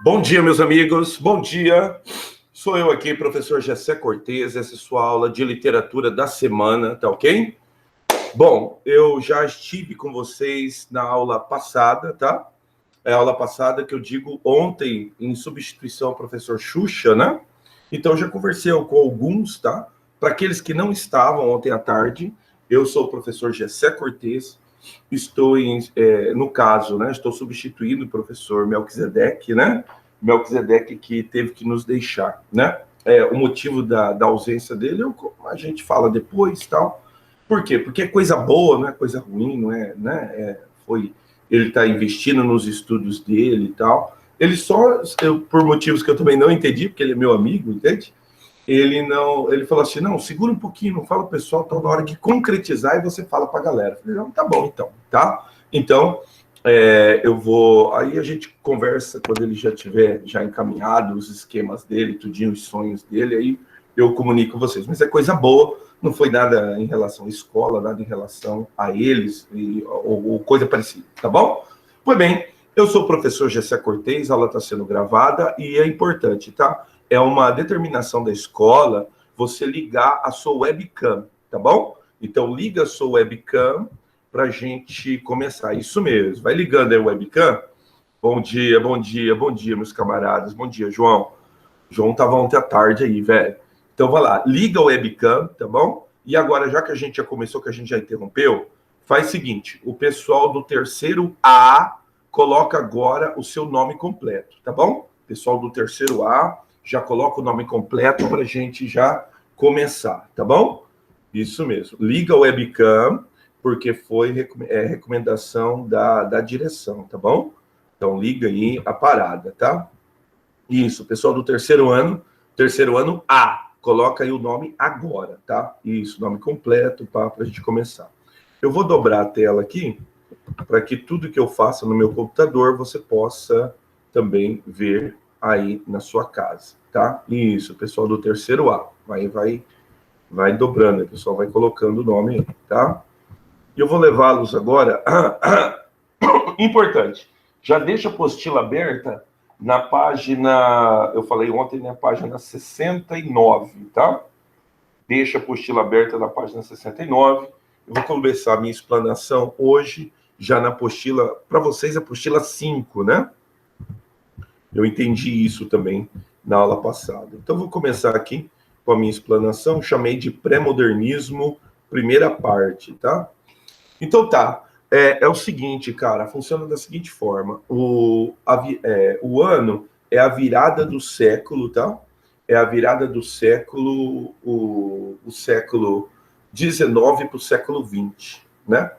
Bom dia, meus amigos. Bom dia. Sou eu aqui, professor Gessé Cortez. Essa é sua aula de literatura da semana, tá ok? Bom, eu já estive com vocês na aula passada, tá? É a aula passada que eu digo ontem, em substituição ao professor Xuxa, né? Então, eu já conversei com alguns, tá? Para aqueles que não estavam ontem à tarde, eu sou o professor Gessé Cortez. Estou no caso, né? Estou substituindo o professor Melquisedeque, né? Melquisedeque que teve que nos deixar, né? O motivo da ausência dele, a gente fala depois, tal. Por quê? Porque é coisa boa, não é coisa ruim, não é, né? Ele está investindo nos estudos dele e tal. Ele só, por motivos que eu também não entendi, porque ele é meu amigo, entende? Ele falou assim, não, segura um pouquinho, não fala pro pessoal, tá na hora de concretizar e você fala pra galera. Eu falei, não, tá bom então, tá? Então, aí a gente conversa quando ele já tiver já encaminhado os esquemas dele, tudinho, os sonhos dele, aí eu comunico com vocês. Mas é coisa boa, não foi nada em relação à escola, nada em relação a eles, ou coisa parecida, tá bom? Pois bem, eu sou o professor Gessé Cortez, a aula está sendo gravada e é importante, tá? É uma determinação da escola você ligar a sua webcam, tá bom? Então, liga a sua webcam para a gente começar. Isso mesmo, vai ligando aí a webcam. Bom dia, bom dia, bom dia, meus camaradas. Bom dia, João. João estava ontem à tarde aí, velho. Então, vai lá, liga a webcam, tá bom? E agora, já que a gente já começou, que a gente já interrompeu, faz o seguinte, o pessoal do terceiro A coloca agora o seu nome completo, tá bom? Pessoal do terceiro A, já coloca o nome completo para a gente já começar, tá bom? Isso mesmo. Liga o webcam, porque foi recomendação da direção, tá bom? Então, liga aí a parada, tá? Isso, pessoal do terceiro ano A, coloca aí o nome agora, tá? Isso, nome completo para a gente começar. Eu vou dobrar a tela aqui, para que tudo que eu faça no meu computador você possa também ver aí na sua casa, tá? Isso, pessoal do terceiro A, vai dobrando, o pessoal vai colocando o nome aí, tá? E eu vou levá-los agora. Importante, já deixa a apostila aberta na página, eu falei ontem, na página 69, tá? Deixa a apostila aberta na página 69. Eu vou começar a minha explanação hoje, já na apostila, para vocês, a apostila 5, né? Eu entendi isso também na aula passada. Então, vou começar aqui com a minha explanação, chamei de pré-modernismo, primeira parte, tá? Então, tá. É o seguinte, cara, funciona da seguinte forma. O ano é a virada do século, tá? É a virada do século, o século XIX para o século XX, né?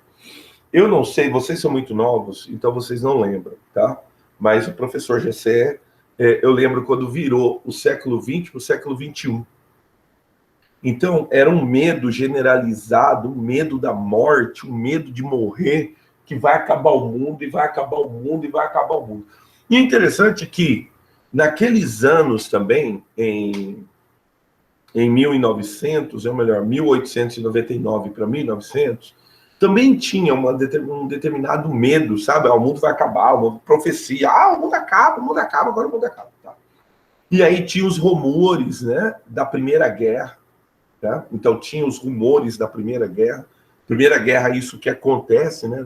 Eu não sei, vocês são muito novos, então vocês não lembram, tá? Mas o professor Gessé, eu lembro quando virou o século XX para o século XXI. Então, era um medo generalizado, um medo da morte, um medo de morrer, que vai acabar o mundo, e vai acabar o mundo, e vai acabar o mundo. E é interessante que, naqueles anos também, em 1900, ou melhor, 1899 para 1900, também tinha um determinado medo, sabe? O mundo vai acabar, uma profecia. O mundo acaba, agora o mundo acaba. Tá? E aí tinha os rumores, né, da Primeira Guerra. Tá? Então, tinha os rumores da Primeira Guerra. Primeira Guerra, isso que acontece, né,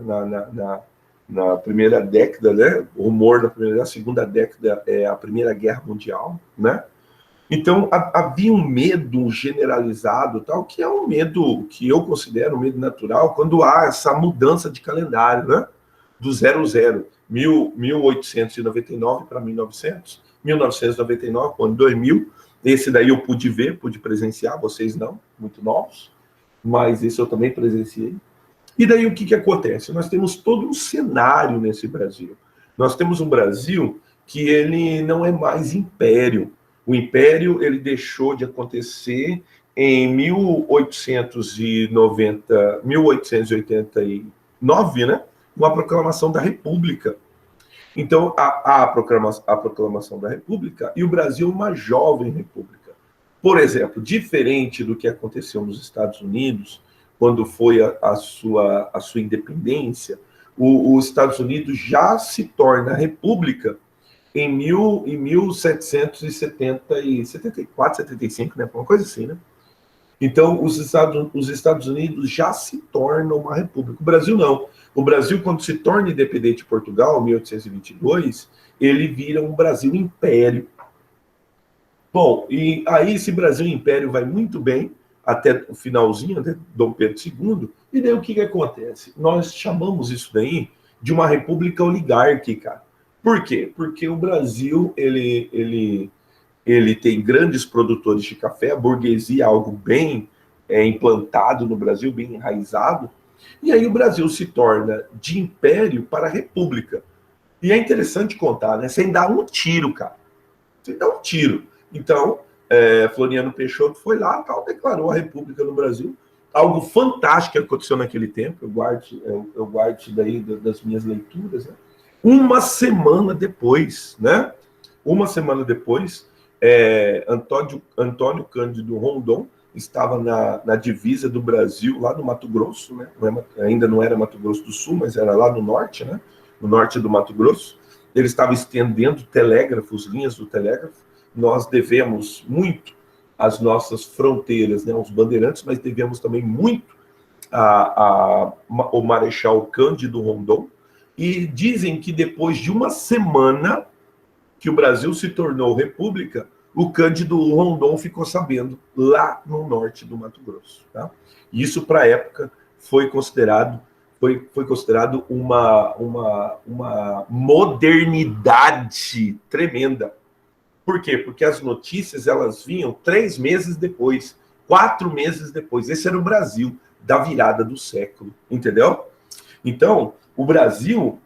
na primeira década, né? O rumor da primeira, da segunda década é a Primeira Guerra Mundial, né? Então, havia um medo generalizado, tal, que é um medo que eu considero um medo natural quando há essa mudança de calendário, né? Do 00, 1899 para 1900, 1999, quando 2000. Esse daí eu pude ver, pude presenciar, vocês não, muito novos, mas esse eu também presenciei. E daí o que acontece? Nós temos todo um cenário nesse Brasil. Nós temos um Brasil que ele não é mais império. O império ele deixou de acontecer em 1889, né? Com a proclamação da República. Então, a proclamação da República e o Brasil uma jovem república. Por exemplo, diferente do que aconteceu nos Estados Unidos, quando foi a sua independência, os Estados Unidos já se torna república em 1774, 75, né? Uma coisa assim, né? Então, os Estados Unidos já se tornam uma república. O Brasil não. O Brasil, quando se torna independente de Portugal, em 1822, ele vira um Brasil império. Bom, e aí esse Brasil império vai muito bem até o finalzinho, até Dom Pedro II, e daí o que acontece? Nós chamamos isso daí de uma república oligárquica. Por quê? Porque o Brasil, ele tem grandes produtores de café, a burguesia é algo bem implantado no Brasil, bem enraizado, e aí o Brasil se torna de império para república. E é interessante contar, né? Sem dar um tiro, cara. Sem dar um tiro. Então, Floriano Peixoto foi lá, tal, declarou a república no Brasil. Algo fantástico que aconteceu naquele tempo, eu guardo isso daí das minhas leituras, né? Uma semana depois, né? Uma semana depois, Antônio Cândido Rondon estava na divisa do Brasil, lá no Mato Grosso, né? Ainda não era Mato Grosso do Sul, mas era lá no norte, né? No norte do Mato Grosso. Ele estava estendendo telégrafos, linhas do telégrafo. Nós devemos muito às nossas fronteiras, né? Aos bandeirantes, mas devemos também muito ao Marechal Cândido Rondon. E dizem que depois de uma semana que o Brasil se tornou república, o Cândido Rondon ficou sabendo lá no norte do Mato Grosso. Tá? Isso, para a época, foi considerado uma modernidade tremenda. Por quê? Porque as notícias elas vinham 3 meses depois, 4 meses depois. Esse era o Brasil da virada do século, entendeu? Então, o Brasil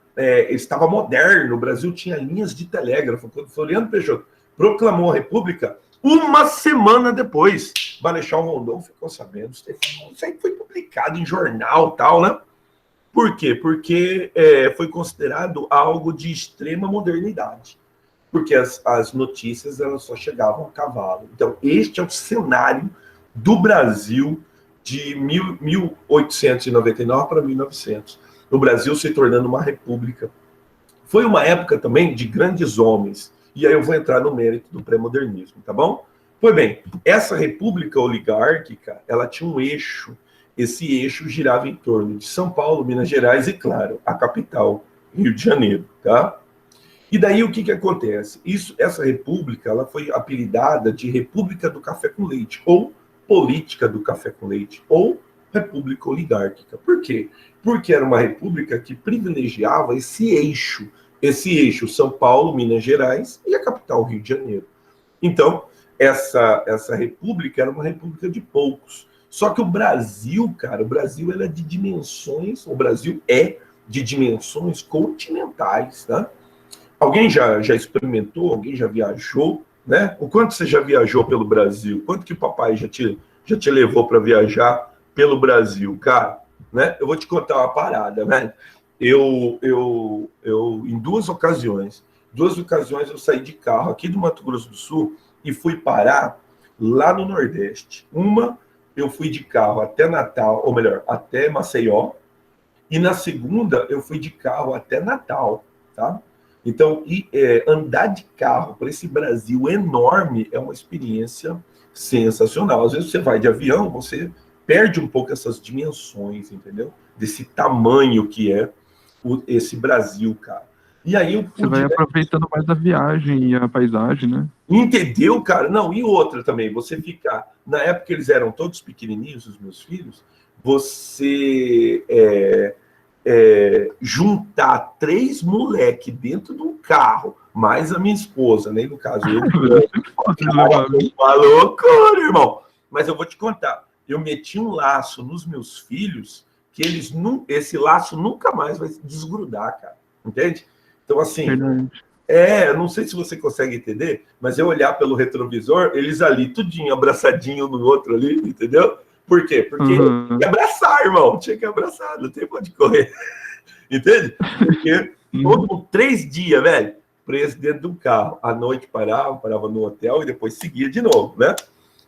estava moderno, o Brasil tinha linhas de telégrafo. Quando Floriano Peixoto proclamou a República, uma semana depois, Marechal Rondon ficou sabendo. Isso aí foi publicado em jornal e tal, né? Por quê? Porque foi considerado algo de extrema modernidade. Porque as notícias elas só chegavam a cavalo. Então, este é o cenário do Brasil de 1899 para 1900. O Brasil se tornando uma república. Foi uma época também de grandes homens. E aí eu vou entrar no mérito do pré-modernismo, tá bom? Pois bem, essa república oligárquica, ela tinha um eixo. Esse eixo girava em torno de São Paulo, Minas Gerais e, claro, a capital, Rio de Janeiro, tá? E daí o que acontece? Essa república ela foi apelidada de República do Café com Leite, ou Política do Café com Leite, ou República Oligárquica. Por quê? Porque era uma república que privilegiava esse eixo São Paulo, Minas Gerais e a capital, Rio de Janeiro. Então, essa república era uma república de poucos. Só que o Brasil, cara, o Brasil é de dimensões continentais, tá? Alguém já experimentou? Alguém já viajou? Né? O quanto você já viajou pelo Brasil? Quanto que o papai já te levou para viajar pelo Brasil, cara? Né? Eu vou te contar uma parada, né? Eu em duas ocasiões eu saí de carro aqui do Mato Grosso do Sul e fui parar lá no Nordeste. Uma, eu fui de carro até Natal, ou melhor, até Maceió, e na segunda eu fui de carro até Natal, tá? Então, andar de carro por esse Brasil enorme é uma experiência sensacional. Às vezes você vai de avião, você perde um pouco essas dimensões, entendeu? Desse tamanho que é esse Brasil, cara. E aí você vai aproveitando mais a viagem e a paisagem, né? Entendeu, cara? Não, e outra também, você ficar... Na época eles eram todos pequenininhos, os meus filhos, você... juntar 3 moleque dentro de um carro, mais a minha esposa, né? No caso, eu. Uma loucura, irmão. Mas eu vou te contar. Eu meti um laço nos meus filhos que esse laço nunca mais vai desgrudar, cara. Entende? Então, assim. Eu não sei se você consegue entender, mas eu olhar pelo retrovisor, eles ali, tudinho, abraçadinho um no outro ali, entendeu? Por quê? Porque tinha que abraçar, irmão. Tinha que abraçar, não tem pra onde correr. Entende? Porque todo 3 dias, velho, preso dentro de um carro. À noite parava no hotel e depois seguia de novo, né?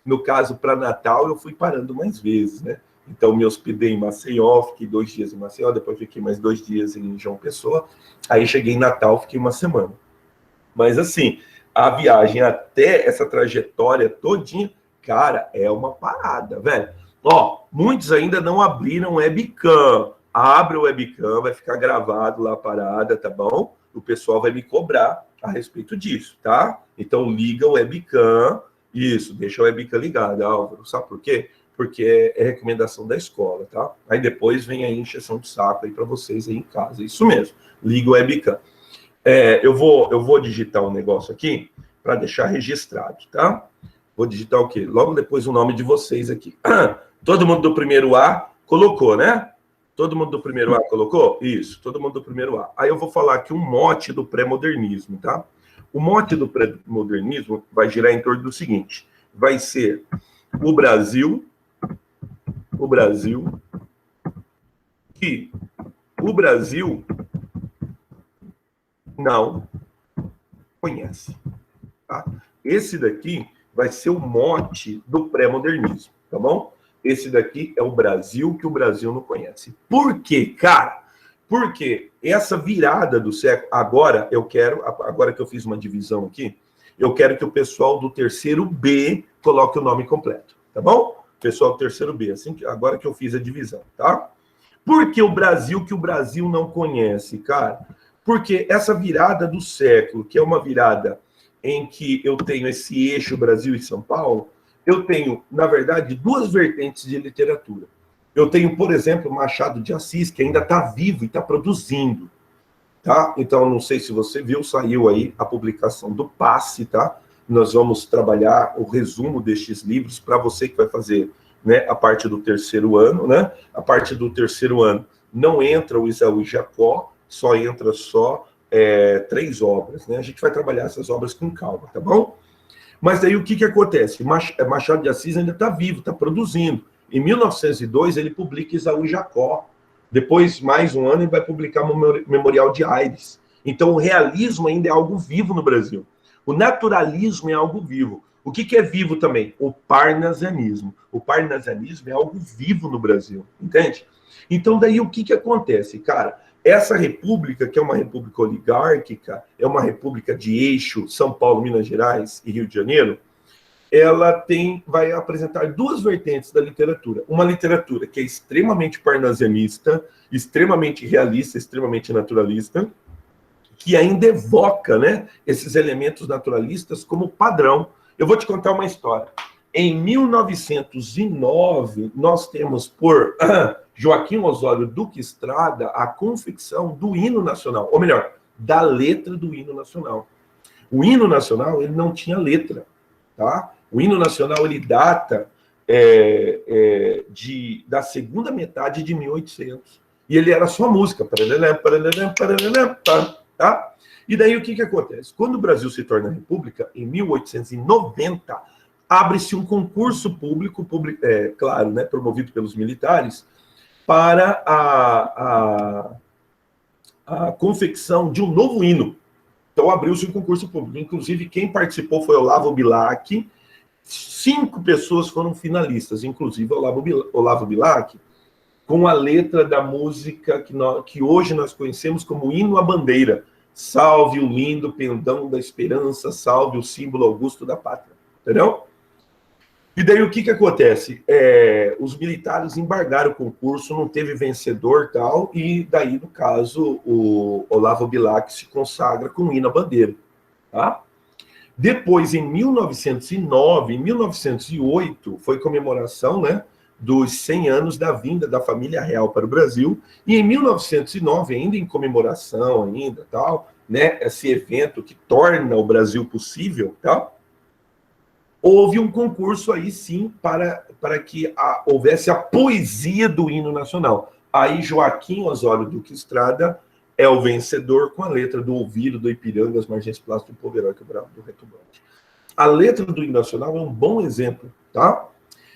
No caso, para Natal, eu fui parando mais vezes, né? Então, me hospedei em Maceió, fiquei 2 dias em Maceió, depois fiquei mais 2 dias em João Pessoa. Aí cheguei em Natal, fiquei uma semana. Mas assim, a viagem até essa trajetória todinha, cara, é uma parada, velho. Ó, muitos ainda não abriram webcam. Abre o webcam, vai ficar gravado lá a parada, tá bom? O pessoal vai me cobrar a respeito disso, tá? Então liga o webcam, isso, deixa o webcam ligado, Álvaro. Sabe por quê? Porque é recomendação da escola, tá? Aí depois vem a encheção de saco aí para vocês aí em casa. Isso mesmo, liga o webcam. Eu vou digitar um negócio aqui para deixar registrado, tá? Vou digitar o quê? Logo depois o nome de vocês aqui. Todo mundo do primeiro A colocou, né? Todo mundo do primeiro A colocou? Isso, todo mundo do primeiro A. Aí eu vou falar aqui um mote do pré-modernismo, tá? O mote do pré-modernismo vai girar em torno do seguinte: vai ser o Brasil que o Brasil não conhece, tá? Esse daqui vai ser o mote do pré-modernismo, tá bom? Esse daqui é o Brasil que o Brasil não conhece. Por quê, cara? Porque essa virada do século... Agora que eu fiz uma divisão aqui, eu quero que o pessoal do terceiro B coloque o nome completo, tá bom? Pessoal do terceiro B, agora que eu fiz a divisão, tá? Por que o Brasil que o Brasil não conhece, cara? Porque essa virada do século, que é uma virada em que eu tenho esse eixo Brasil e São Paulo, eu tenho, na verdade, duas vertentes de literatura. Eu tenho, por exemplo, Machado de Assis, que ainda está vivo e está produzindo, tá? Então, não sei se você viu, saiu aí a publicação do Passe, tá? Nós vamos trabalhar o resumo destes livros para você que vai fazer, né, a parte do terceiro ano, né? A parte do terceiro ano não entra o Esaú e Jacó, só entra 3 obras, né? A gente vai trabalhar essas obras com calma, tá bom? Mas daí o que acontece? Machado de Assis ainda está vivo, está produzindo. Em 1902 ele publica Esaú e Jacó. Depois, mais um ano, ele vai publicar o Memorial de Aires. Então, o realismo ainda é algo vivo no Brasil. O naturalismo é algo vivo. O que é vivo também? O parnasianismo. O parnasianismo é algo vivo no Brasil, entende? Então, daí o que acontece, cara? Essa república, que é uma república oligárquica, é uma república de eixo São Paulo, Minas Gerais e Rio de Janeiro, ela vai apresentar duas vertentes da literatura. Uma literatura que é extremamente parnasianista, extremamente realista, extremamente naturalista, que ainda evoca, né, esses elementos naturalistas como padrão. Eu vou te contar uma história. Em 1909, nós temos por Joaquim Osório Duque Estrada a confecção do hino nacional, ou melhor, da letra do hino nacional. O hino nacional, ele não tinha letra, tá? O hino nacional, ele data da segunda metade de 1800. E ele era só música. Tá? E daí o que acontece? Quando o Brasil se torna república, em 1890, abre-se um concurso público, claro, né, promovido pelos militares, para a confecção de um novo hino. Então abriu-se um concurso público. Inclusive, quem participou foi Olavo Bilac. 5 pessoas foram finalistas, inclusive Olavo Bilac, com a letra da música que hoje nós conhecemos como Hino à Bandeira. Salve o lindo pendão da esperança, salve o símbolo augusto da pátria. Entendeu? E daí o que acontece? Os militares embargaram o concurso, não teve vencedor tal, e daí, no caso, o Olavo Bilac se consagra com o Hino à Bandeira. Tá? Depois, em 1909, em 1908, foi comemoração, né, dos 100 anos da vinda da família real para o Brasil, e em 1909, ainda em comemoração, ainda, tal, né, esse evento que torna o Brasil possível, tal, houve um concurso aí, sim, para que houvesse a poesia do hino nacional. Aí Joaquim Osório Duque Estrada é o vencedor com a letra do Ouvido, do Ipiranga, as margens plásticas do Povo Heróico Bravo, do Retumbante. A letra do hino nacional é um bom exemplo, tá?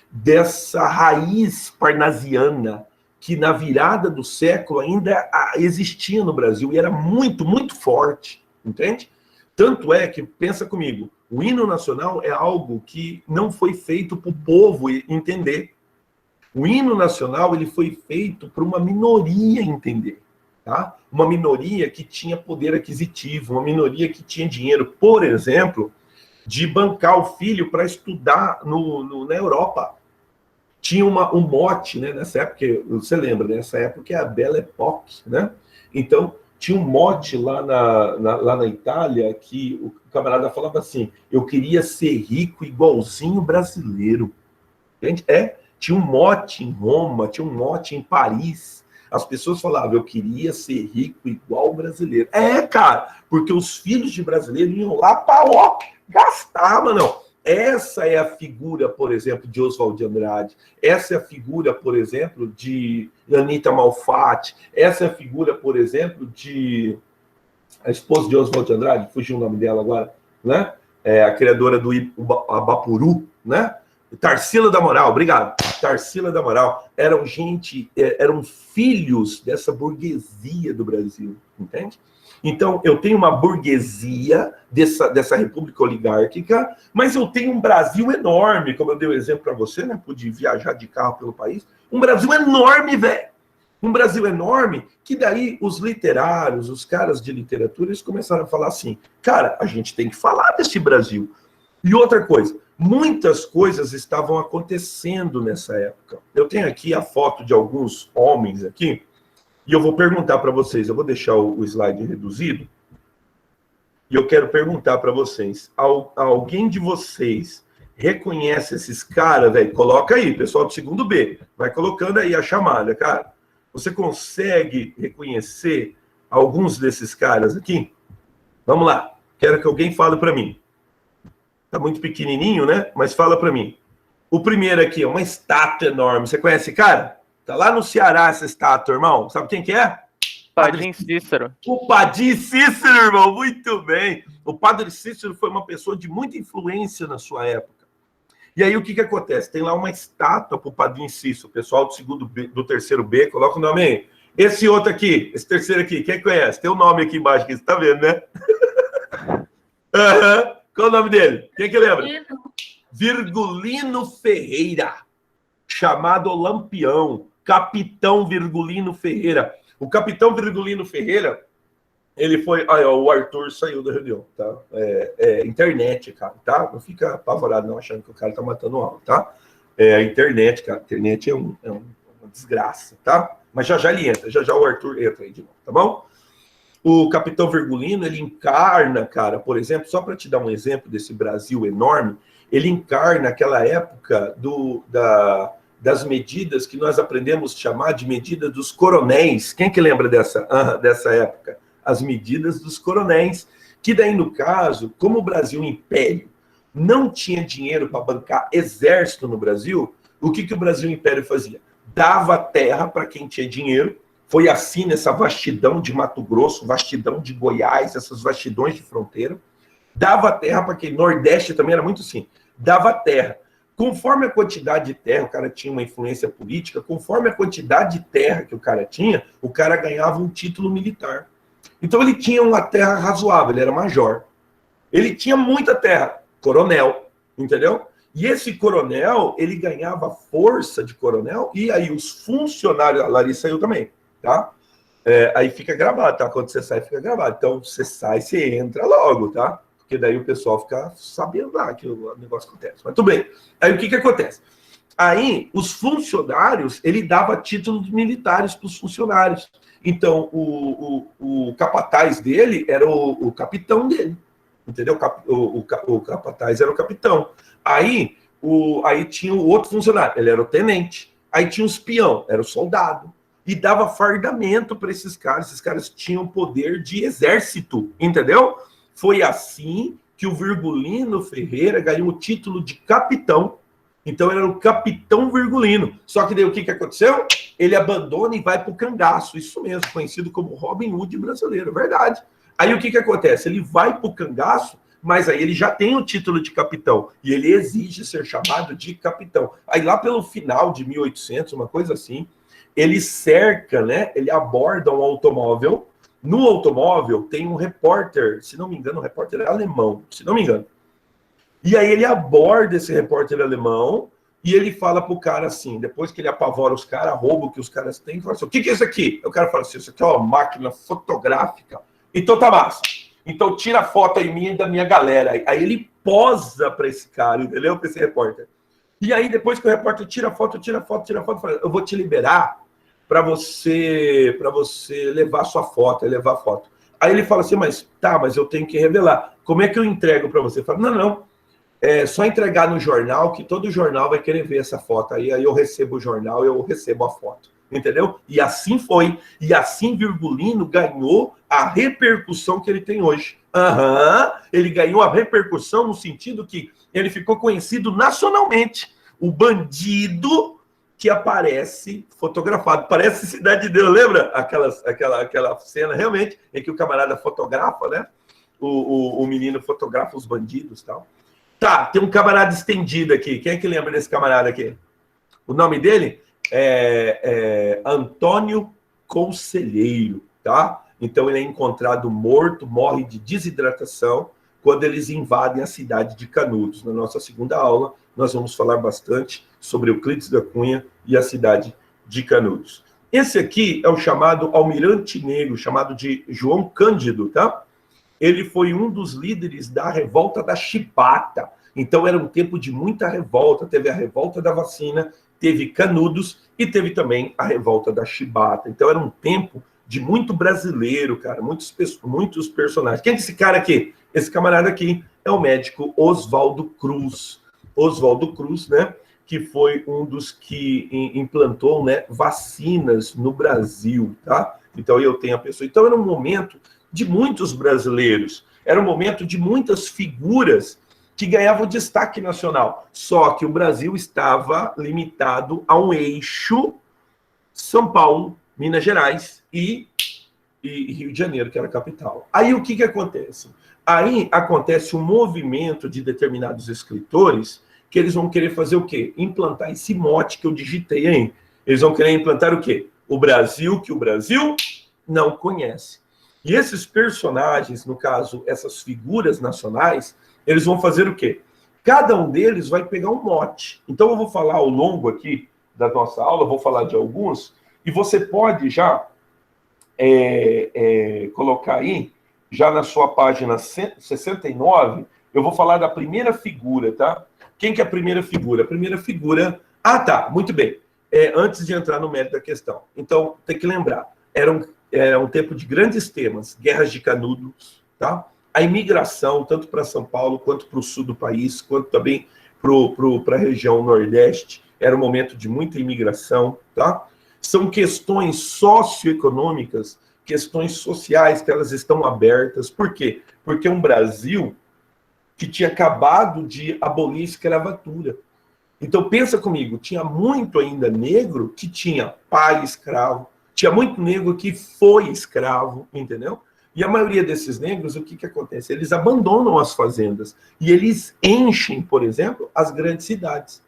Dessa raiz parnasiana que na virada do século ainda existia no Brasil e era muito, muito forte, entende? Tanto é que, pensa comigo, o hino nacional é algo que não foi feito para o povo entender. O hino nacional ele foi feito para uma minoria entender. tá? Uma minoria que tinha poder aquisitivo, uma minoria que tinha dinheiro, por exemplo, de bancar o filho para estudar na Europa. Tinha um mote, né, nessa época, você lembra, né, nessa época é a Belle Époque, né? Então, tinha um mote lá na Itália que o camarada falava assim, eu queria ser rico igualzinho brasileiro. Entende? Tinha um mote em Roma, tinha um mote em Paris. As pessoas falavam, eu queria ser rico igual brasileiro. Cara, porque os filhos de brasileiro iam lá para gastar, mano. Essa é a figura, por exemplo, de Oswald de Andrade. Essa é a figura, por exemplo, de Anita Malfatti. Essa é a figura, por exemplo, de a esposa de Oswald de Andrade, fugiu o nome dela agora, né? A criadora do Abapuru, né? Tarsila da Moral, obrigado. Tarsila da Moral. Eram filhos dessa burguesia do Brasil, entende? Então, eu tenho uma burguesia dessa república oligárquica, mas eu tenho um Brasil enorme, como eu dei o exemplo para você, né? Pude viajar de carro pelo país. Um Brasil enorme, velho. Um Brasil enorme, que daí os literários, os caras de literatura, eles começaram a falar assim, cara, a gente tem que falar desse Brasil. E outra coisa, muitas coisas estavam acontecendo nessa época. Eu tenho aqui a foto de alguns homens aqui, e eu vou perguntar para vocês, eu vou deixar o slide reduzido, e eu quero perguntar para vocês, alguém de vocês reconhece esses caras, velho? Coloca aí, pessoal do segundo B, vai colocando aí a chamada, cara. Você consegue reconhecer alguns desses caras aqui? Vamos lá, quero que alguém fale para mim. Tá muito pequenininho, né? Mas fala para mim. O primeiro aqui é uma estátua enorme. Você conhece esse cara? Tá lá no Ceará essa estátua, irmão. Sabe quem que é? Padim Cícero. O Padim Cícero, irmão. Muito bem. O Padre Cícero foi uma pessoa de muita influência na sua época. E aí o que acontece? Tem lá uma estátua pro Padim Cícero. O pessoal do segundo B, do terceiro B, coloca o nome aí. Esse outro aqui, esse terceiro aqui, quem conhece? Tem o nome aqui embaixo, que você tá vendo, né? Qual é o nome dele? Quem que lembra? Virgulino Ferreira, chamado Lampião, Capitão Virgulino Ferreira. O Capitão Virgulino Ferreira, ele foi... o Arthur saiu da reunião, tá? Internet, cara, tá? Não fica apavorado não, achando que o cara tá matando aula, tá? A internet, cara, a internet é uma desgraça, tá? Mas já ele entra, já o Arthur entra aí de novo, tá bom? O Capitão Virgulino, ele encarna, cara, por exemplo, só para te dar um exemplo desse Brasil enorme, ele encarna aquela época das medidas que nós aprendemos a chamar de medida dos coronéis. Quem que lembra dessa época? As medidas dos coronéis, que daí, no caso, como o Brasil Império não tinha dinheiro para bancar exército no Brasil, o que o Brasil Império fazia? Dava terra para quem tinha dinheiro. Foi assim nessa vastidão de Mato Grosso, vastidão de Goiás, essas vastidões de fronteira. Dava terra para quem... Nordeste também era muito assim. Dava terra. Conforme a quantidade de terra, o cara tinha uma influência política, conforme a quantidade de terra que o cara tinha, o cara ganhava um título militar. Então ele tinha uma terra razoável, ele era major. Ele tinha muita terra, coronel, entendeu? E esse coronel, ele ganhava força de coronel, e aí os funcionários... A Larissa saiu também. Tá? Aí fica gravado, tá? Quando você sai, fica gravado. Então, você sai, você entra logo, tá? Porque daí o pessoal fica sabendo lá que o negócio acontece. Mas tudo bem. Aí o que acontece? Aí, os funcionários, ele dava títulos militares para os funcionários. Então, o capataz dele era o capitão dele. Entendeu? O capataz era o capitão. Aí tinha o outro funcionário, ele era o tenente. Aí tinha os peão, era o soldado. E dava fardamento para esses caras tinham poder de exército, entendeu? Foi assim que o Virgulino Ferreira ganhou o título de capitão. Então ele era o Capitão Virgulino. Só que daí o que aconteceu? Ele abandona e vai para o cangaço, isso mesmo, conhecido como Robin Hood brasileiro, verdade. Aí o que acontece? Ele vai para o cangaço, mas aí ele já tem o título de capitão, e ele exige ser chamado de capitão. Aí lá pelo final de 1800, uma coisa assim, ele cerca, né? Ele aborda um automóvel. No automóvel tem um repórter, se não me engano, um repórter alemão, se não me engano. E aí ele aborda esse repórter alemão E ele fala pro cara assim, depois que ele apavora os caras, rouba o que os caras têm, fala assim, o que é isso aqui? O cara fala assim, isso aqui é uma máquina fotográfica. Então tá massa. Então tira a foto aí minha e da minha galera. Aí ele posa para esse cara, entendeu? Para esse repórter. E aí depois que o repórter tira a foto, fala, eu vou te liberar para você levar sua foto, levar a foto. Aí ele fala assim, mas eu tenho que revelar. Como é que eu entrego para você? Fala, não. É só entregar no jornal, que todo jornal vai querer ver essa foto. Aí eu recebo o jornal, eu recebo a foto. Entendeu? E assim foi. E assim Virgulino ganhou a repercussão que ele tem hoje. Ele ganhou a repercussão no sentido que ele ficou conhecido nacionalmente. O bandido que aparece fotografado. Parece Cidade de Deus, lembra? Aquela cena realmente em que o camarada fotografa, né? O menino fotografa os bandidos e tal. Tá, tem um camarada estendido aqui. Quem é que lembra desse camarada aqui? O nome dele é Antônio Conselheiro, tá? Então ele é encontrado morto, morre de desidratação quando eles invadem a cidade de Canudos. Na nossa segunda aula, nós vamos falar bastante sobre Euclides da Cunha e a cidade de Canudos. Esse aqui é o chamado Almirante Negro, chamado de João Cândido, tá? Ele foi um dos líderes da revolta da Chibata. Então era um tempo de muita revolta. Teve a revolta da vacina, teve Canudos e teve também a revolta da Chibata. Então era um tempo de muito brasileiro, cara, muitos personagens. Quem é esse cara aqui? Esse camarada aqui é o médico Oswaldo Cruz. Oswaldo Cruz, né? Que foi um dos que implantou, né, vacinas no Brasil, tá? Então eu tenho a pessoa. Então era um momento de muitos brasileiros. Era um momento de muitas figuras que ganhavam destaque nacional. Só que o Brasil estava limitado a um eixo São Paulo, Minas Gerais e Rio de Janeiro, que era a capital. Aí o que acontece? Aí acontece um movimento de determinados escritores que eles vão querer fazer o quê? Implantar esse mote que eu digitei aí. Eles vão querer implantar o quê? O Brasil que o Brasil não conhece. E esses personagens, no caso, essas figuras nacionais, eles vão fazer o quê? Cada um deles vai pegar um mote. Então eu vou falar ao longo aqui da nossa aula, vou falar de alguns, e você pode já colocar aí, já na sua página 69, eu vou falar da primeira figura, tá? Quem que é a primeira figura? A primeira figura... Ah, tá, muito bem. Antes de entrar no mérito da questão. Então, tem que lembrar, era um tempo de grandes temas, guerras de Canudos, tá? A imigração, tanto para São Paulo, quanto para o sul do país, quanto também para a região nordeste, era um momento de muita imigração, tá? São questões socioeconômicas, questões sociais que elas estão abertas. Por quê? Porque é um Brasil que tinha acabado de abolir a escravatura. Então, pensa comigo, tinha muito ainda negro que tinha pai escravo, tinha muito negro que foi escravo, entendeu? E a maioria desses negros, o que acontece? Eles abandonam as fazendas e eles enchem, por exemplo, as grandes cidades.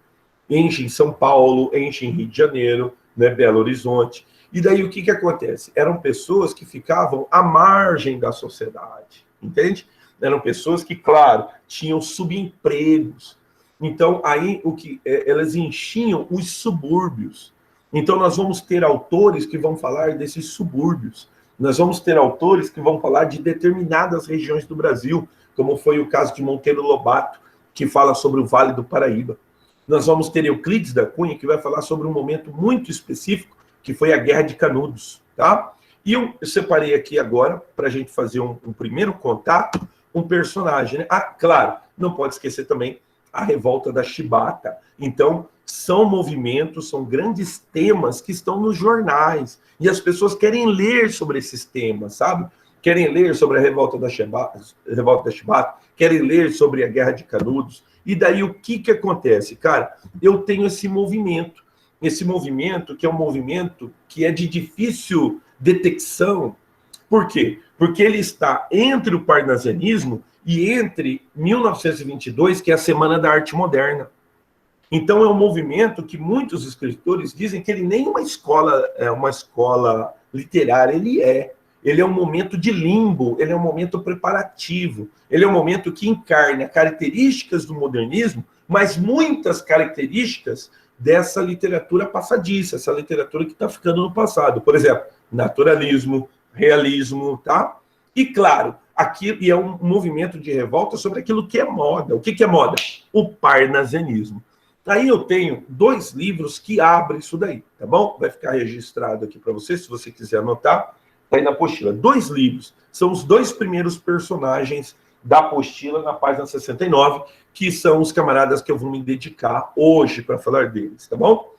Enchem São Paulo, enchem Rio de Janeiro, né, Belo Horizonte. E daí o que acontece? Eram pessoas que ficavam à margem da sociedade, entende? Eram pessoas que, claro, tinham subempregos. Então, aí elas enchiam os subúrbios. Então, nós vamos ter autores que vão falar desses subúrbios. Nós vamos ter autores que vão falar de determinadas regiões do Brasil, como foi o caso de Monteiro Lobato, que fala sobre o Vale do Paraíba. Nós vamos ter Euclides da Cunha, que vai falar sobre um momento muito específico, que foi a Guerra de Canudos, tá? E eu separei aqui agora, para a gente fazer um primeiro contato, um personagem, né? Ah, claro, não pode esquecer também a Revolta da Chibata. Então, são movimentos, são grandes temas que estão nos jornais. E as pessoas querem ler sobre esses temas, sabe? Querem ler sobre a Revolta da Chibata, querem ler sobre a Guerra de Canudos. E daí o que acontece? Cara, eu tenho esse movimento que é um movimento que é de difícil detecção. Por quê? Porque ele está entre o parnasianismo e entre 1922, que é a Semana da Arte Moderna. Então é um movimento que muitos escritores dizem que ele nem uma escola literária ele é. Ele é um momento de limbo, ele é um momento preparativo, ele é um momento que encarna características do modernismo, mas muitas características dessa literatura passadiça, essa literatura que está ficando no passado. Por exemplo, naturalismo, realismo, tá? E, claro, aqui é um movimento de revolta sobre aquilo que é moda. O que é moda? O parnasianismo. Aí eu tenho 2 livros que abrem isso daí, tá bom? Vai ficar registrado aqui para você, se você quiser anotar. Está aí na apostila. 2 livros. São os 2 primeiros personagens da apostila na página 69, que são os camaradas que eu vou me dedicar hoje para falar deles, tá bom?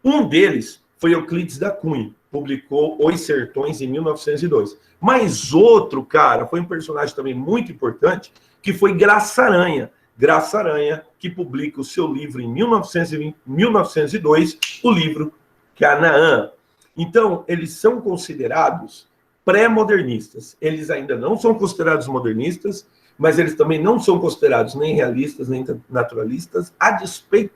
Um deles foi Euclides da Cunha, publicou Os Sertões em 1902. Mas outro, cara, foi um personagem também muito importante, que foi Graça Aranha. Graça Aranha, que publica o seu livro em 1902, o livro Canaã. Então, eles são considerados pré-modernistas. Eles ainda não são considerados modernistas, mas eles também não são considerados nem realistas, nem naturalistas, a despeito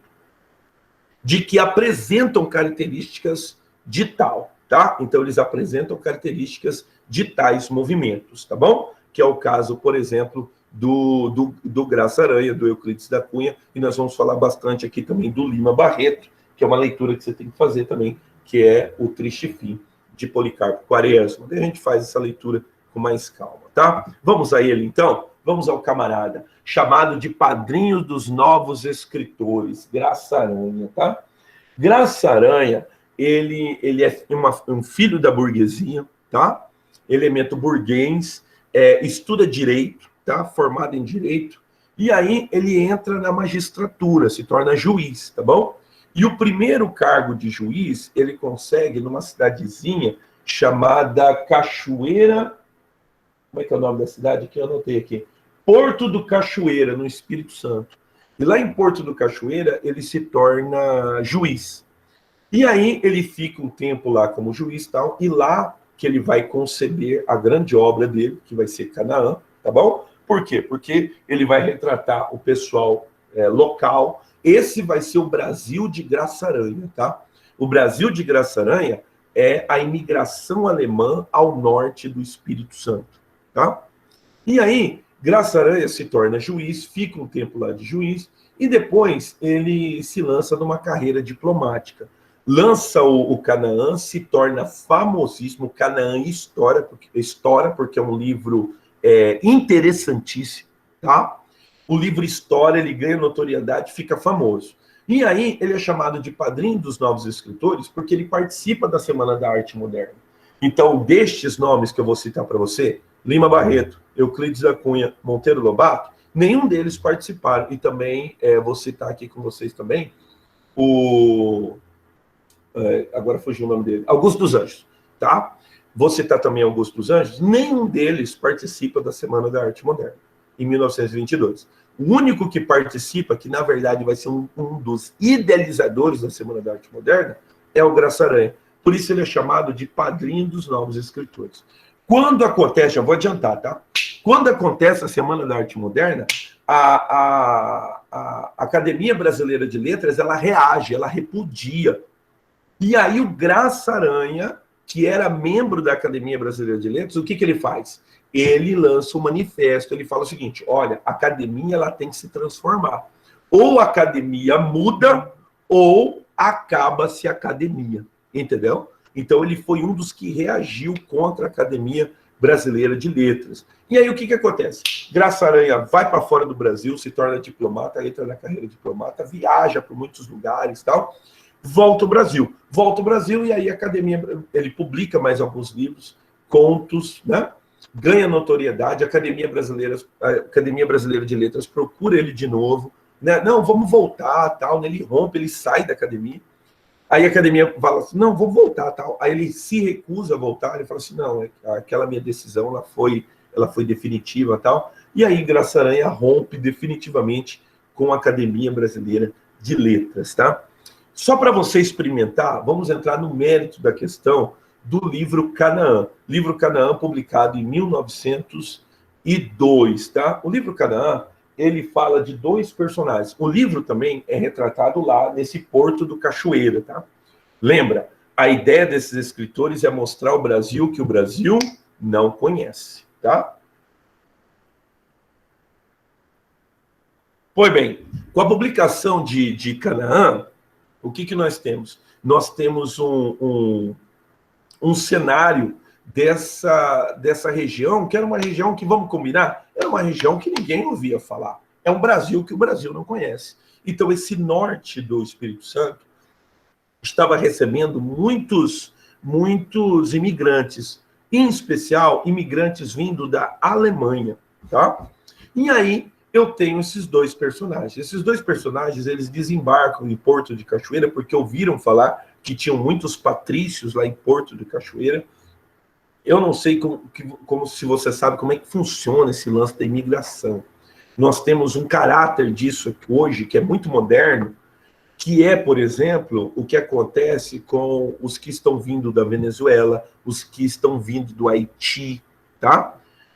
de que apresentam características de tal, tá? Então, eles apresentam características de tais movimentos, tá bom? Que é o caso, por exemplo, do Graça Aranha, do Euclides da Cunha, e nós vamos falar bastante aqui também do Lima Barreto, que é uma leitura que você tem que fazer também, que é o Triste Fim de Policarpo Quaresma. Daí a gente faz essa leitura com mais calma, tá? Vamos a ele, então? Vamos ao camarada, chamado de padrinho dos novos escritores, Graça Aranha, tá? Graça Aranha, ele é um filho da burguesia, tá? Elemento burguês, estuda direito, tá? Formado em direito, e aí ele entra na magistratura, se torna juiz, tá bom? E o primeiro cargo de juiz ele consegue numa cidadezinha chamada Cachoeira. Como é que é o nome da cidade que eu anotei aqui? Porto do Cachoeira, no Espírito Santo. E lá em Porto do Cachoeira ele se torna juiz. E aí ele fica um tempo lá como juiz e tal, e lá que ele vai conceber a grande obra dele, que vai ser Canaã, tá bom? Por quê? Porque ele vai retratar o pessoal local. Esse vai ser o Brasil de Graça Aranha, tá? O Brasil de Graça Aranha é a imigração alemã ao norte do Espírito Santo, tá? E aí, Graça Aranha se torna juiz, fica um tempo lá de juiz, e depois ele se lança numa carreira diplomática. Lança o Canaã, se torna famosíssimo. Canaã estoura porque é um livro interessantíssimo, tá? O livro estoura, ele ganha notoriedade, fica famoso. E aí ele é chamado de padrinho dos novos escritores porque ele participa da Semana da Arte Moderna. Então, destes nomes que eu vou citar para você, Lima Barreto, Euclides da Cunha, Monteiro Lobato, nenhum deles participaram. E também, vou citar aqui com vocês também, agora fugiu o nome dele, Augusto dos Anjos, tá? Vou citar também Augusto dos Anjos, nenhum deles participa da Semana da Arte Moderna, em 1922. O único que participa, que na verdade vai ser um dos idealizadores da Semana da Arte Moderna, é o Graça Aranha. Por isso ele é chamado de padrinho dos novos escritores. Quando acontece, já vou adiantar, tá? Quando acontece a Semana da Arte Moderna, a Academia Brasileira de Letras, ela reage, ela repudia. E aí o Graça Aranha, que era membro da Academia Brasileira de Letras, o que ele faz? Ele lança um manifesto, ele fala o seguinte: olha, a academia ela tem que se transformar. Ou a academia muda, ou acaba-se a academia, entendeu? Então ele foi um dos que reagiu contra a Academia Brasileira de Letras. E aí o que acontece? Graça Aranha vai para fora do Brasil, se torna diplomata, entra na carreira de diplomata, viaja por muitos lugares e tal, volta ao Brasil. Volta ao Brasil e aí a academia, ele publica mais alguns livros, contos, né? Ganha notoriedade, a Academia Brasileira de Letras procura ele de novo, né? Não, vamos voltar, tal, né? Ele rompe, ele sai da academia. Aí a academia fala assim, não, vou voltar, tal. Aí ele se recusa a voltar, ele fala assim, não, aquela minha decisão, ela foi definitiva, tal. E aí Graça Aranha rompe definitivamente com a Academia Brasileira de Letras, tá? Só para você experimentar, vamos entrar no mérito da questão do livro Canaã. Livro Canaã, publicado em 1902, tá? O livro Canaã, ele fala de 2 personagens. O livro também é retratado lá nesse Porto do Cachoeira, tá? Lembra, a ideia desses escritores é mostrar ao Brasil que o Brasil não conhece, tá? Pois bem, Com a publicação de Canaã, o que nós temos? Nós temos um cenário dessa região, que era uma região que, vamos combinar, era uma região que ninguém ouvia falar. É um Brasil que o Brasil não conhece. Então, esse norte do Espírito Santo estava recebendo muitos imigrantes, em especial imigrantes vindo da Alemanha, tá? E aí eu tenho esses dois personagens. Esses dois personagens, eles desembarcam em Porto de Cachoeira porque ouviram falar que tinham muitos patrícios lá em Porto de Cachoeira. Eu não sei como se você sabe como é que funciona esse lance da imigração. Nós temos um caráter disso hoje que é muito moderno, que é, por exemplo, o que acontece com os que estão vindo da Venezuela, os que estão vindo do Haiti, tá?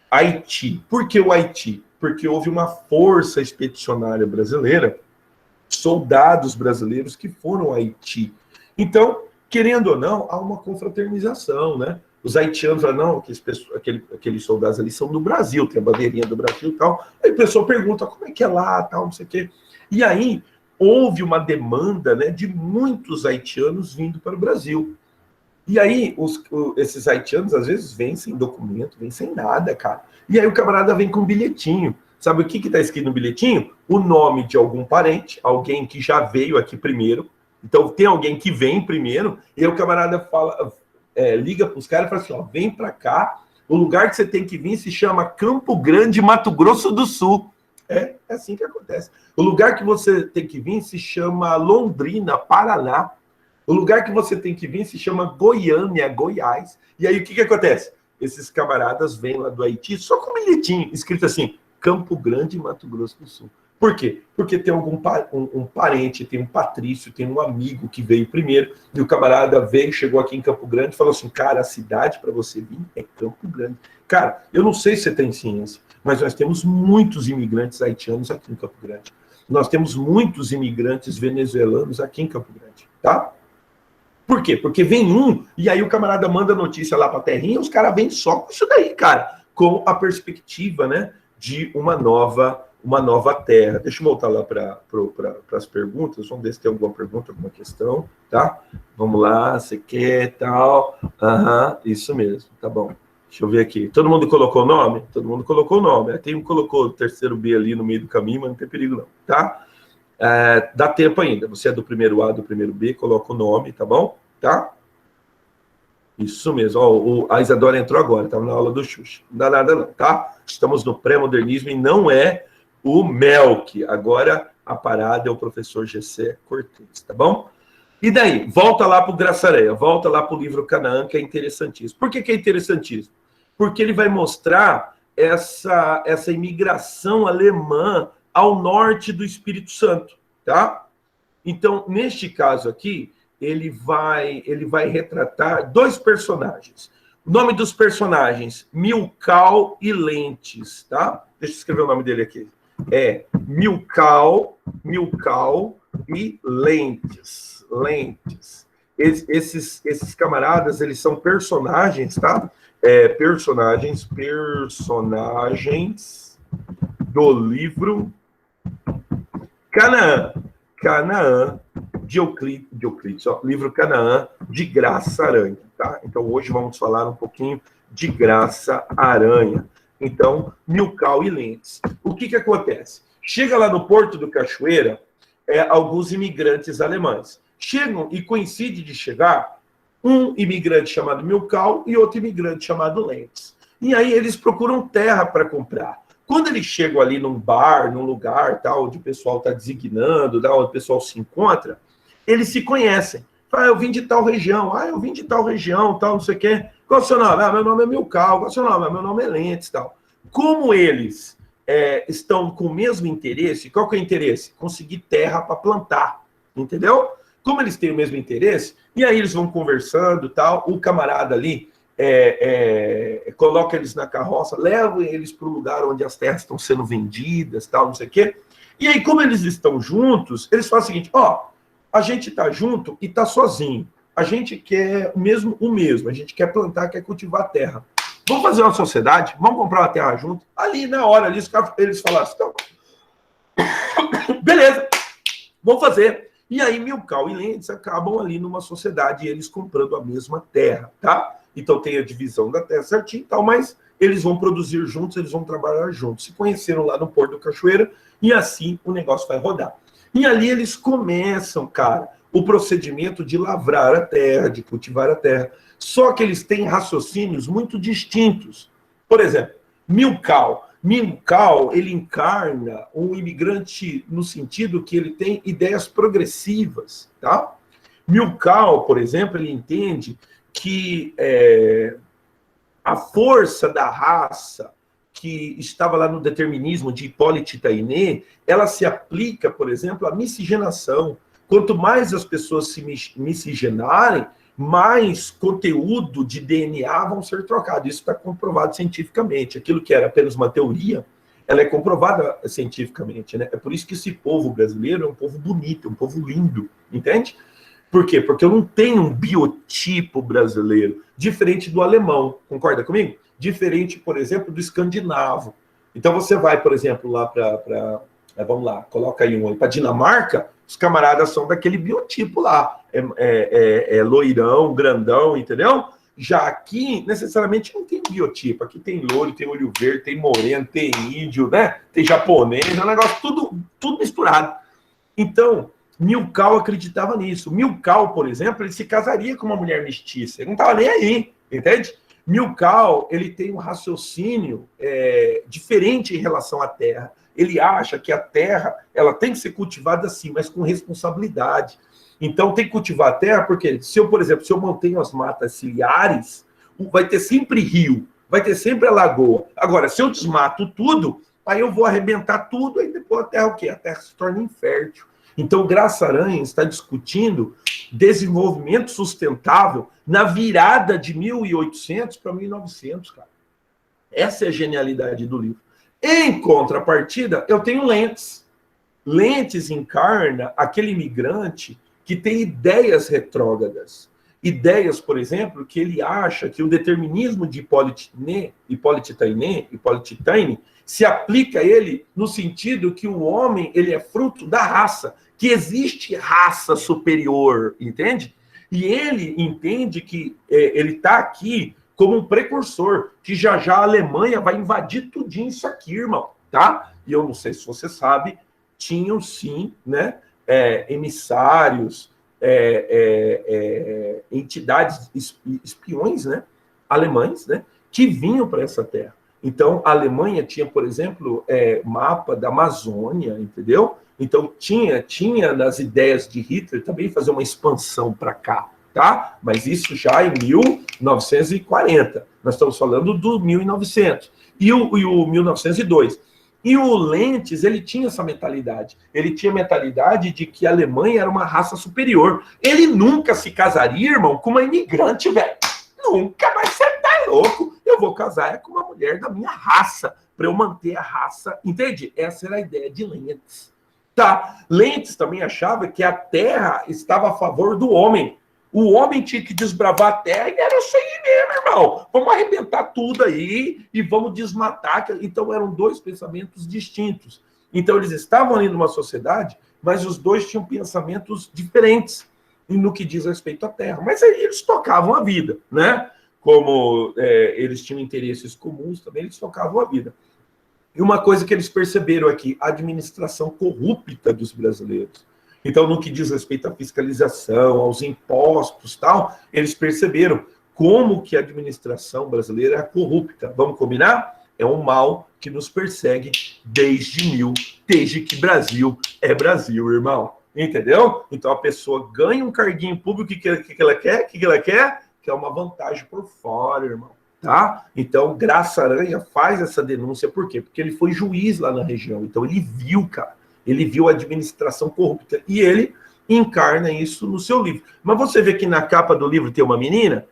Haiti. Por que o Haiti? Porque houve uma força expedicionária brasileira, soldados brasileiros que foram ao Haiti. Então, querendo ou não, há uma confraternização, né? Os haitianos falam, não, aqueles soldados ali são do Brasil, tem a bandeirinha do Brasil e tal. Aí o pessoal pergunta, como é que é lá, tal, não sei o quê. E aí, houve uma demanda, né, de muitos haitianos vindo para o Brasil. E aí, esses haitianos, às vezes, vêm sem documento, vêm sem nada, cara. E aí o camarada vem com um bilhetinho. Sabe o que está escrito no bilhetinho? O nome de algum parente, alguém que já veio aqui primeiro. Então, tem alguém que vem primeiro, e aí o camarada fala, liga para os caras e fala assim, ó, vem para cá, o lugar que você tem que vir se chama Campo Grande, Mato Grosso do Sul. É assim que acontece. O lugar que você tem que vir se chama Londrina, Paraná. O lugar que você tem que vir se chama Goiânia, Goiás. E aí o que acontece? Esses camaradas vêm lá do Haiti só com um bilhetinho escrito assim, Campo Grande, Mato Grosso do Sul. Por quê? Porque tem um parente, tem um patrício, tem um amigo que veio primeiro, e o camarada veio, chegou aqui em Campo Grande e falou assim, cara, a cidade para você vir é Campo Grande. Cara, eu não sei se você tem ciência, mas nós temos muitos imigrantes haitianos aqui em Campo Grande. Nós temos muitos imigrantes venezuelanos aqui em Campo Grande, tá? Por quê? Porque vem um, e aí o camarada manda notícia lá para a terrinha, os caras vêm só com isso daí, cara, com a perspectiva, né, de uma nova terra. Deixa eu voltar lá para as perguntas, vamos ver se tem alguma pergunta, alguma questão, tá? Vamos lá, você quer, tal, isso mesmo, tá bom. Deixa eu ver aqui. Todo mundo colocou o nome? Todo mundo colocou o nome. Tem um que colocou o terceiro B ali no meio do caminho, mas não tem perigo não, tá? Dá tempo ainda. Você é do primeiro A, do primeiro B, coloca o nome, tá bom? Tá? Isso mesmo. Ó, a Isadora entrou agora, estava na aula do Xuxa. Não dá nada não, tá? Estamos no pré-modernismo e não é o Melk. Agora a parada é o professor Gessé Cortez, tá bom? E daí? Volta lá para o Graçareia, volta lá para o livro Canaã, que é interessantíssimo. Por que é interessantíssimo? Porque ele vai mostrar essa imigração alemã ao norte do Espírito Santo, tá? Então, neste caso aqui, ele vai retratar dois personagens. O nome dos personagens, Milkau e Lentes, tá? Deixa eu escrever o nome dele aqui. É Milkau e Lentes. Esses camaradas, eles são personagens, tá? Personagens do livro Canaã, de Euclides, ó, livro Canaã, de Graça Aranha, tá? Então, hoje vamos falar um pouquinho de Graça Aranha. Então, Milkau e Lentes. O que acontece? Chega lá no Porto do Cachoeira, alguns imigrantes alemães. Chegam e coincide de chegar um imigrante chamado Milkau e outro imigrante chamado Lentes. E aí eles procuram terra para comprar. Quando eles chegam ali num bar, num lugar, tal, onde o pessoal está designando, tal, onde o pessoal se encontra, eles se conhecem. Fala, eu vim de tal região, eu vim de tal região, tal, não sei o quê. Qual é o seu nome? Meu nome é Milkau. Qual é o seu nome? Meu nome é Lentes, tal. Como eles estão com o mesmo interesse, qual que é o interesse? Conseguir terra para plantar, entendeu? Como eles têm o mesmo interesse, e aí eles vão conversando, tal, o camarada ali coloca eles na carroça, leva eles para o lugar onde as terras estão sendo vendidas, tal, não sei o quê. E aí, como eles estão juntos, eles falam o seguinte, a gente está junto e está sozinho. A gente quer o mesmo, a gente quer plantar, quer cultivar a terra. Vamos fazer uma sociedade? Vamos comprar uma terra junto? Ali, na hora, eles falaram assim, então, beleza. Vão fazer. E aí Milkau e Lentz acabam ali numa sociedade, eles comprando a mesma terra, tá? Então tem a divisão da terra certinho e tal, mas eles vão produzir juntos, eles vão trabalhar juntos. Se conheceram lá no Porto do Cachoeira e assim o negócio vai rodar. E ali eles começam, cara, o procedimento de lavrar a terra, de cultivar a terra. Só que eles têm raciocínios muito distintos. Por exemplo, Milkau, ele encarna um imigrante no sentido que ele tem ideias progressivas, tá? Milkau, por exemplo, ele entende que a força da raça que estava lá no determinismo de Hippolyte Taine, ela se aplica, por exemplo, à miscigenação. Quanto mais as pessoas se miscigenarem, mais conteúdo de DNA vão ser trocados. Isso está comprovado cientificamente. Aquilo que era apenas uma teoria, ela é comprovada cientificamente, né? É por isso que esse povo brasileiro é um povo bonito, é um povo lindo, entende? Por quê? Porque eu não tenho um biotipo brasileiro, diferente do alemão, concorda comigo? Diferente, por exemplo, do escandinavo. Então você vai, por exemplo, lá para vamos lá, coloca aí para Dinamarca, os camaradas são daquele biotipo lá, loirão, grandão, entendeu? Já aqui, necessariamente, não tem biotipo. Aqui tem loiro, tem olho verde, tem moreno, tem índio, né? Tem japonês, é um negócio tudo misturado. Então, Milkau acreditava nisso. Milkau, por exemplo, ele se casaria com uma mulher mestiça. Ele não estava nem aí, entende? Milkau, ele tem um raciocínio diferente em relação à terra. Ele acha que a terra ela tem que ser cultivada assim, mas com responsabilidade. Então, tem que cultivar a terra, porque se eu, por exemplo, se eu mantenho as matas ciliares, vai ter sempre rio, vai ter sempre a lagoa. Agora, se eu desmato tudo, aí eu vou arrebentar tudo, aí depois a terra o quê? A terra se torna infértil. Então, Graça Aranha está discutindo desenvolvimento sustentável na virada de 1800 para 1900, cara. Essa é a genialidade do livro. Em contrapartida, eu tenho Lentz. Lentz encarna aquele imigrante que tem ideias retrógradas. Ideias, por exemplo, que ele acha que o determinismo de Hippolyte Taine se aplica a ele no sentido que o homem ele é fruto da raça, que existe raça superior, entende? E ele entende que ele está aqui como um precursor, que já a Alemanha vai invadir tudinho isso aqui, irmão, tá? E eu não sei se você sabe, tinham sim, né, emissários, entidades, espiões, né, alemães, né, que vinham para essa terra. Então, a Alemanha tinha, por exemplo, mapa da Amazônia, entendeu? Então, tinha nas ideias de Hitler também fazer uma expansão para cá, tá? Mas isso já em 1940. Nós estamos falando do 1900. E o 1902. E o Lentz, ele tinha essa mentalidade. Ele tinha a mentalidade de que a Alemanha era uma raça superior. Ele nunca se casaria, irmão, com uma imigrante, velho. Nunca, mas você tá louco. Eu vou casar com uma mulher da minha raça, para eu manter a raça. Entende? Essa era a ideia de Lentz. Tá. Lentz também achava que a terra estava a favor do homem. O homem tinha que desbravar a terra e era isso aí mesmo, irmão. Vamos arrebentar tudo aí e vamos desmatar. Então, eram dois pensamentos distintos. Então, eles estavam ali numa sociedade, mas os dois tinham pensamentos diferentes no que diz respeito à terra. Mas aí eles tocavam a vida, né? Como eles tinham interesses comuns também, eles tocavam a vida. E uma coisa que eles perceberam aqui, a administração corrupta dos brasileiros. Então, no que diz respeito à fiscalização, aos impostos, tal, eles perceberam como que a administração brasileira é corrupta. Vamos combinar? É um mal que nos persegue desde que Brasil é Brasil, irmão. Entendeu? Então, a pessoa ganha um carguinho público, o que ela quer? O que ela quer? Quer uma vantagem por fora, irmão. Tá? Então, Graça Aranha faz essa denúncia. Por quê? Porque ele foi juiz lá na região. Então, ele viu, cara. Ele viu a administração corrupta e ele encarna isso no seu livro. Mas você vê que na capa do livro tem uma menina?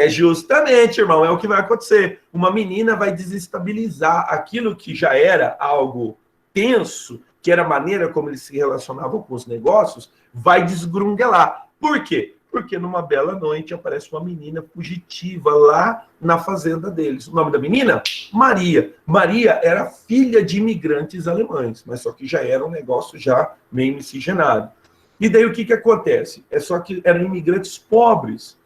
Justamente, irmão, é o que vai acontecer. Uma menina vai desestabilizar aquilo que já era algo tenso, que era a maneira como eles se relacionavam com os negócios, vai desgrungelar. Por quê? Porque numa bela noite aparece uma menina fugitiva lá na fazenda deles. O nome da menina? Maria. Maria era filha de imigrantes alemães, mas só que já era um negócio já meio miscigenado. E daí o que acontece? É só que eram imigrantes pobres.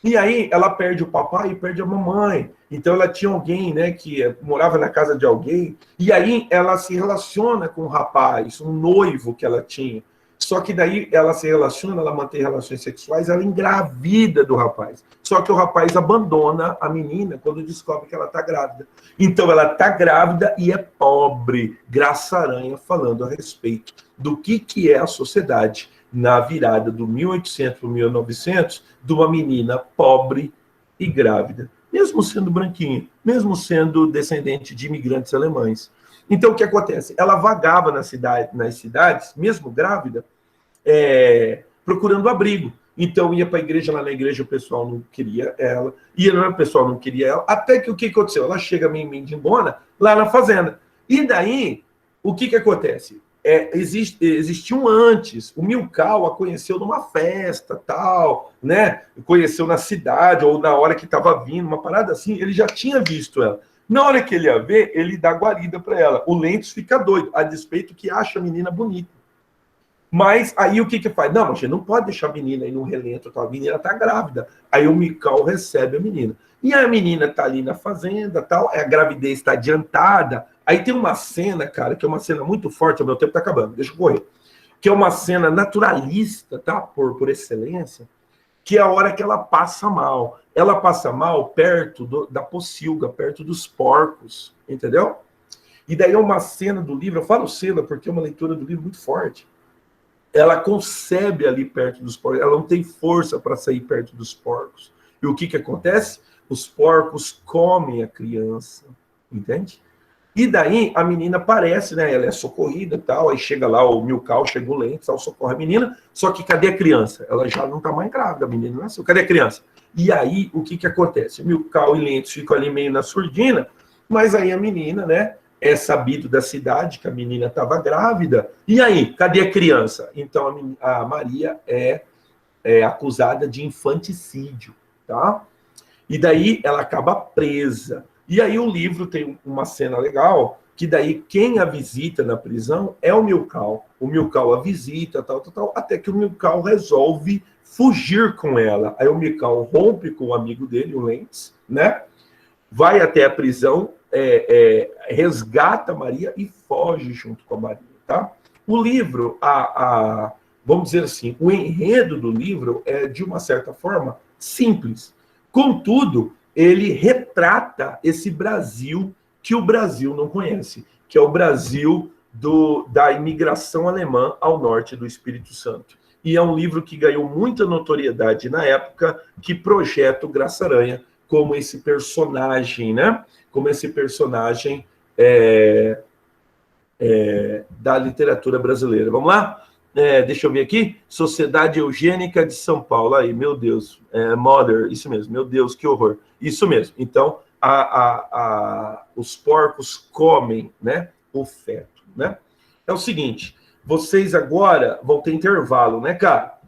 E aí ela perde o papai e perde a mamãe. Então ela tinha alguém, né, que morava na casa de alguém. E aí ela se relaciona com um rapaz, um noivo que ela tinha. Só que daí ela se relaciona, ela mantém relações sexuais, ela engravida do rapaz. Só que o rapaz abandona a menina quando descobre que ela está grávida. Então ela está grávida e é pobre. Graça Aranha falando a respeito do que é a sociedade na virada do 1800 para o 1900, de uma menina pobre e grávida, mesmo sendo branquinha, mesmo sendo descendente de imigrantes alemães. Então, o que acontece? Ela vagava nas cidades, mesmo grávida, procurando abrigo. Então, ia para a igreja, lá na igreja o pessoal não queria ela, o pessoal não queria ela, até que o que aconteceu? Ela chega meio mendigona lá na fazenda. E daí, o que acontece? Existiam antes, o Milkau a conheceu numa festa, tal, né? Conheceu na cidade, ou na hora que estava vindo, uma parada assim, ele já tinha visto ela. Na hora que ele ia ver, ele dá guarida para ela. O Lentz fica doido, a despeito que acha a menina bonita. Mas aí o que faz? Não, mas a gente não pode deixar a menina aí no relento, tal. A menina tá grávida. Aí o Milkau recebe a menina. E a menina tá ali na fazenda, tal, a gravidez está adiantada. Aí tem uma cena, cara, que é uma cena muito forte, o meu tempo tá acabando, deixa eu correr. Que é uma cena naturalista, tá? Por excelência, que é a hora que ela passa mal. Ela passa mal perto da pocilga, perto dos porcos, entendeu? E daí é uma cena do livro, eu falo cena porque é uma leitura do livro muito forte. Ela concebe ali perto dos porcos, ela não tem força para sair perto dos porcos. E o que acontece? Os porcos comem a criança, entende? E daí a menina aparece, né? Ela é socorrida e tal, aí chega lá o Milkau, chega o Lentz, socorre a menina, só que cadê a criança? Ela já não tá mais grávida, a menina nasceu, cadê a criança? E aí o que acontece? Milkau e Lentz ficam ali meio na surdina, mas aí a menina, né? É sabido da cidade que a menina estava grávida. E aí, cadê a criança? Então a Maria é acusada de infanticídio, tá? E daí ela acaba presa. E aí o livro tem uma cena legal, que daí quem a visita na prisão é o Milkau. O Milkau a visita, tal, até que o Milkau resolve fugir com ela. Aí o Milkau rompe com o amigo dele, o Lentz, né? Vai até a prisão, resgata a Maria e foge junto com a Maria, tá? O livro, vamos dizer assim, o enredo do livro é, de uma certa forma, simples. Contudo, ele retrata esse Brasil que o Brasil não conhece, que é o Brasil da imigração alemã ao norte do Espírito Santo. E é um livro que ganhou muita notoriedade na época, que projeta o Graça Aranha como esse personagem, né? Como esse personagem da literatura brasileira. Vamos lá? Deixa eu ver aqui. Sociedade Eugênica de São Paulo. Aí, meu Deus. Mother, isso mesmo. Meu Deus, que horror. Isso mesmo. Então, os porcos comem, né, o feto, né? É o seguinte, vocês agora vão ter intervalo, né, cara?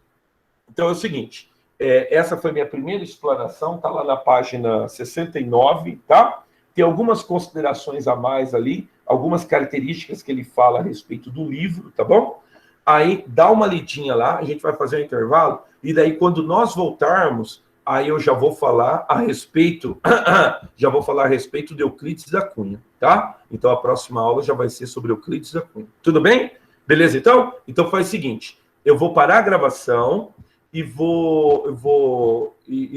Então é o seguinte, essa foi minha primeira explanação, tá lá na página 69, tá? Tem algumas considerações a mais ali, algumas características que ele fala a respeito do livro, tá bom? Aí dá uma lidinha lá, a gente vai fazer um intervalo, e daí quando nós voltarmos, aí eu já vou falar a respeito de Euclides da Cunha, tá? Então a próxima aula já vai ser sobre Euclides da Cunha. Tudo bem? Beleza, então? Então faz o seguinte, eu vou parar a gravação e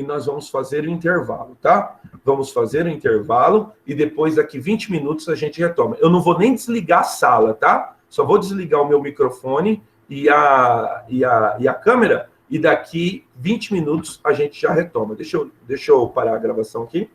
nós vamos fazer o intervalo, tá? Vamos fazer o intervalo e depois, daqui 20 minutos, a gente retoma. Eu não vou nem desligar a sala, tá? Só vou desligar o meu microfone e a câmera, e daqui 20 minutos a gente já retoma. Deixa eu parar a gravação aqui.